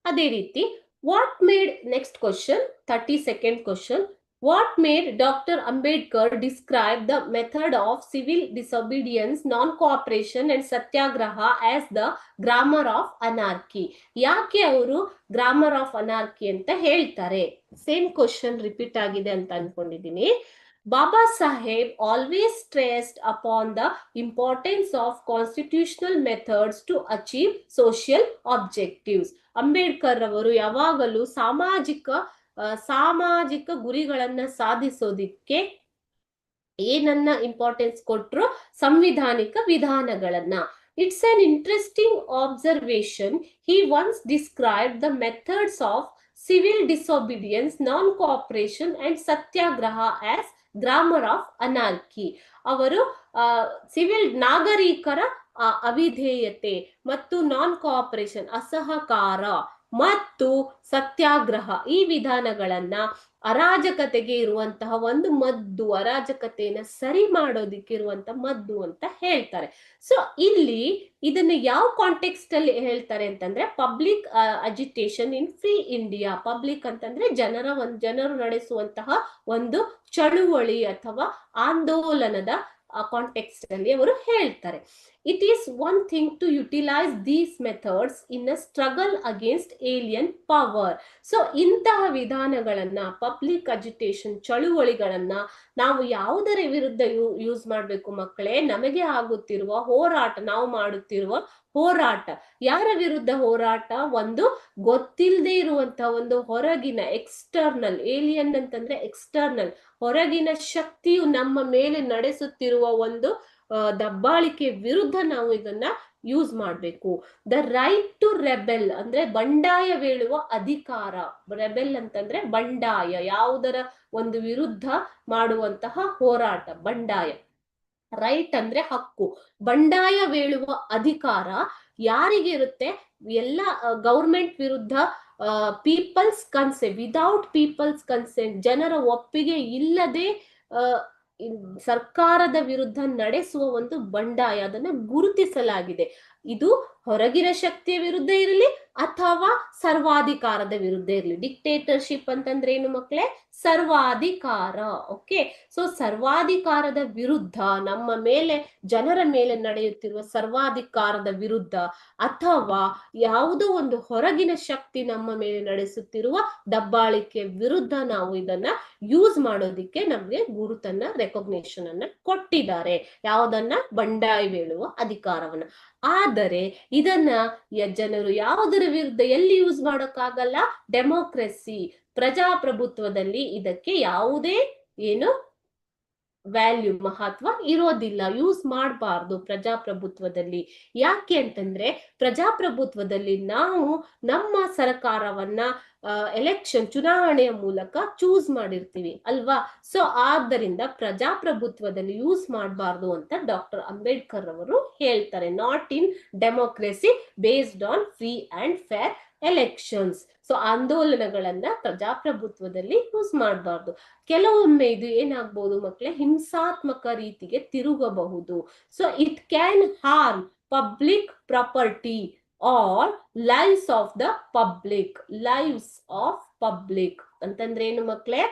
ಅದೇ ರೀತಿ what made next question 32nd question what made doctor Ambedkar describe the method of civil disobedience non cooperation and satyagraha as the grammar of anarchy? ಯಾಕೆ ಅವರು grammar of anarchy ಅಂತ ಹೇಳ್ತಾರೆ? Same question repeat ಆಗಿದೆ ಅಂತ ಅನ್ಕೊಂಡಿದ್ದೀನಿ. Baba Saheb always stressed upon the importance of constitutional methods to achieve social objectives. Ambedkar ಅವರು ಯಾವಾಗಲೂ ಸಾಮಾಜಿಕ ಗುರಿಗಳನ್ನ ಸಾಧಿಸೋದಿಕ್ಕೆ ಏನನ್ನ ಇಂಪಾರ್ಟೆನ್ಸ್ ಕೊಟ್ರು? ಸಂವಿಧಾನಿಕ ವಿಧಾನಗಳನ್ನ. It's an interesting observation. He once described the methods of civil disobedience, non-cooperation and satyagraha as grammar of anarchy. ಅವರು civil ನಾಗರಿಕರ ಅವಿಧೇಯತೆ ಮತ್ತು ನಾನ್ ಕೋಆಪರೇಷನ್ ಅಸಹಕಾರ ಮತ್ತು ಸತ್ಯಾಗ್ರಹ ಈ ವಿಧಾನಗಳನ್ನ ಅರಾಜಕತೆಗೆ ಇರುವಂತಹ ಒಂದು ಮದ್ದು, ಅರಾಜಕತೆಯನ್ನ ಸರಿ ಮಾಡೋದಿಕ್ಕೆ ಇರುವಂತಹ ಮದ್ದು ಅಂತ ಹೇಳ್ತಾರೆ. ಸೊ ಇಲ್ಲಿ ಇದನ್ನ ಯಾವ ಕಾಂಟೆಕ್ಸ್ಟ್ ಅಲ್ಲಿ ಹೇಳ್ತಾರೆ ಅಂತಂದ್ರೆ ಪಬ್ಲಿಕ್ ಅಜಿಟೇಷನ್ ಇನ್ ಫ್ರೀ ಇಂಡಿಯಾ. ಪಬ್ಲಿಕ್ ಅಂತಂದ್ರೆ ಜನರು ನಡೆಸುವಂತಹ ಒಂದು ಚಳುವಳಿ ಅಥವಾ ಆಂದೋಲನದ ಕಾಂಟೆಕ್ಸ್ಟ್ ಅಲ್ಲಿ ಅವರು ಹೇಳ್ತಾರೆ. It is one thing to utilise these methods in a struggle against alien power. So ಇಂತಹ ವಿಧಾನಗಳನ್ನ, ಪಬ್ಲಿಕ್ ಅಜಿಟೇಷನ್ ಚಳುವಳಿಗಳನ್ನ ನಾವು ಯಾವುದರ ವಿರುದ್ಧ ಯೂಸ್ ಮಾಡ್ಬೇಕು ಮಕ್ಕಳೇ? ನಮಗೆ ಆಗುತ್ತಿರುವ ಹೋರಾಟ, ನಾವು ಮಾಡುತ್ತಿರುವ ಹೋರಾಟ ಯಾರ ವಿರುದ್ಧ ಹೋರಾಟ? ಒಂದು ಗೊತ್ತಿಲ್ಲದೆ ಇರುವಂತಹ ಒಂದು ಹೊರಗಿನ ಎಕ್ಸ್ಟರ್ನಲ್, ಏಲಿಯನ್ ಅಂತಂದ್ರೆ ಎಕ್ಸ್ಟರ್ನಲ್, ಹೊರಗಿನ ಶಕ್ತಿಯು ನಮ್ಮ ಮೇಲೆ ನಡೆಸುತ್ತಿರುವ ಒಂದು ದಬ್ಬಾಳಿಕೆ ವಿರುದ್ಧ ನಾವು ಇದನ್ನ ಯೂಸ್ ಮಾಡ್ಬೇಕು. ದ ರೈಟ್ ಟು ರೆಬೆಲ್ ಅಂದ್ರೆ ಬಂಡಾಯವೇಳುವ ಅಧಿಕಾರ. ರೆಬೆಲ್ ಅಂತಂದ್ರೆ ಬಂಡಾಯ, ಯಾವುದರ ಒಂದು ವಿರುದ್ಧ ಮಾಡುವಂತಹ ಹೋರಾಟ, ಬಂಡಾಯ. ರೈಟ್ ಅಂದ್ರೆ ಹಕ್ಕು. ಬಂಡಾಯವೇಳುವ ಅಧಿಕಾರ ಯಾರಿಗೆ ಇರುತ್ತೆ? ಎಲ್ಲ ಗೌರ್ಮೆಂಟ್ ವಿರುದ್ಧ people's consent, without people's consent, ಜನರ ಒಪ್ಪಿಗೆ ಇಲ್ಲದೆ ಸರ್ಕಾರದ ವಿರುದ್ಧ ನಡೆಸುವ ಒಂದು ಬಂಡಾಯ, ಅದನ್ನ ಗುರುತಿಸಲಾಗಿದೆ. ಇದು ಹೊರಗಿನ ಶಕ್ತಿಯ ವಿರುದ್ಧ ಇರಲಿ ಅಥವಾ ಸರ್ವಾಧಿಕಾರದ ವಿರುದ್ಧ ಇರಲಿ. ಡಿಕ್ಟೇಟರ್ಶಿಪ್ ಅಂತಂದ್ರೆ ಏನು ಮಕ್ಕಳೇ? ಸರ್ವಾಧಿಕಾರ. ಓಕೆ, ಸೊ ಸರ್ವಾಧಿಕಾರದ ವಿರುದ್ಧ, ನಮ್ಮ ಮೇಲೆ, ಜನರ ಮೇಲೆ ನಡೆಯುತ್ತಿರುವ ಸರ್ವಾಧಿಕಾರದ ವಿರುದ್ಧ ಅಥವಾ ಯಾವುದೋ ಒಂದು ಹೊರಗಿನ ಶಕ್ತಿ ನಮ್ಮ ಮೇಲೆ ನಡೆಸುತ್ತಿರುವ ದಬ್ಬಾಳಿಕೆ ವಿರುದ್ಧ ನಾವು ಇದನ್ನ ಯೂಸ್ ಮಾಡೋದಿಕ್ಕೆ ನಮ್ಗೆ ಗುರುತನ್ನ, ರೆಕಾಗ್ನೇಷನ್ ಅನ್ನ ಕೊಟ್ಟಿದ್ದಾರೆ. ಯಾವುದನ್ನ? ಬಂಡಾಯವೇಳುವ ಅಧಿಕಾರವನ್ನ. ಆದರೆ ಇದನ್ನ ಜನರು ಯಾವುದರ ವಿರುದ್ಧ ಎಲ್ಲಿ ಯೂಸ್ ಮಾಡೋಕ್ಕಾಗಲ್ಲ? ಡೆಮೋಕ್ರೆಸಿ, ಪ್ರಜಾಪ್ರಭುತ್ವದಲ್ಲಿ ಇದಕ್ಕೆ ಯಾವುದೇ ಏನು ವ್ಯಾಲ್ಯೂ, ಮಹತ್ವ ಇರೋದಿಲ್ಲ. ಯೂಸ್ ಮಾಡಬಾರ್ದು ಪ್ರಜಾಪ್ರಭುತ್ವದಲ್ಲಿ. ಯಾಕೆ ಅಂತಂದ್ರೆ ಪ್ರಜಾಪ್ರಭುತ್ವದಲ್ಲಿ ನಾವು ನಮ್ಮ ಸರ್ಕಾರವನ್ನ ಎಲೆಕ್ಷನ್, ಚುನಾವಣೆಯ ಮೂಲಕ ಚೂಸ್ ಮಾಡಿರ್ತೀವಿ ಅಲ್ವಾ? ಸೊ ಆದ್ದರಿಂದ ಪ್ರಜಾಪ್ರಭುತ್ವದಲ್ಲಿ ಯೂಸ್ ಮಾಡಬಾರ್ದು ಅಂತ ಡಾಕ್ಟರ್ ಅಂಬೇಡ್ಕರ್ ಅವರು ಹೇಳ್ತಾರೆ. Not in democracy based on free and fair elections. So ಆಂದೋಲನಗಳನ್ನ ಪ್ರಜಾಪ್ರಭುತ್ವದಲ್ಲಿ ಯೂಸ್ ಮಾಡಬಾರ್ದು. ಕೆಲವೊಮ್ಮೆ ಇದು ಏನಾಗಬಹುದು ಮಕ್ಕಳೇ? ಹಿಂಸಾತ್ಮಕ ರೀತಿಗೆ ತಿರುಗಬಹುದು. So it can harm public property or lives of the public. Lives of public ಅಂತಂದ್ರೆ ಏನು ಮಕ್ಕಳೇ?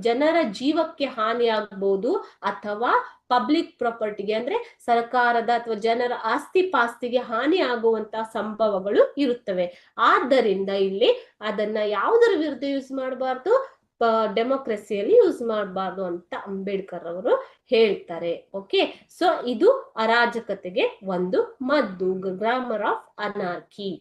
ಜನರ ಜೀವಕ್ಕೆ ಹಾನಿ ಆಗ್ಬಹುದು ಅಥವಾ ಪಬ್ಲಿಕ್ ಪ್ರಾಪರ್ಟಿಗೆ ಅಂದ್ರೆ ಸರ್ಕಾರದ ಅಥವಾ ಜನರ ಆಸ್ತಿ ಪಾಸ್ತಿಗೆ ಹಾನಿ ಆಗುವಂತಹ ಸಂಭವಗಳು ಇರುತ್ತವೆ. ಆದ್ದರಿಂದ ಇಲ್ಲಿ ಅದನ್ನ ಯಾವುದರ ವಿರುದ್ಧ ಯೂಸ್ ಮಾಡಬಾರ್ದು? ಡೆಮೋಕ್ರೆಸಿಯಲ್ಲಿ ಯೂಸ್ ಮಾಡಬಾರ್ದು ಅಂತ ಅಂಬೇಡ್ಕರ್ ಅವರು ಹೇಳ್ತಾರೆ. ಓಕೆ, ಸೊ ಇದು ಅರಾಜಕತೆಗೆ ಒಂದು ಮದ್ದು, ಗ್ರಾಮರ್ ಆಫ್ ಅನಾರ್ಕಿ.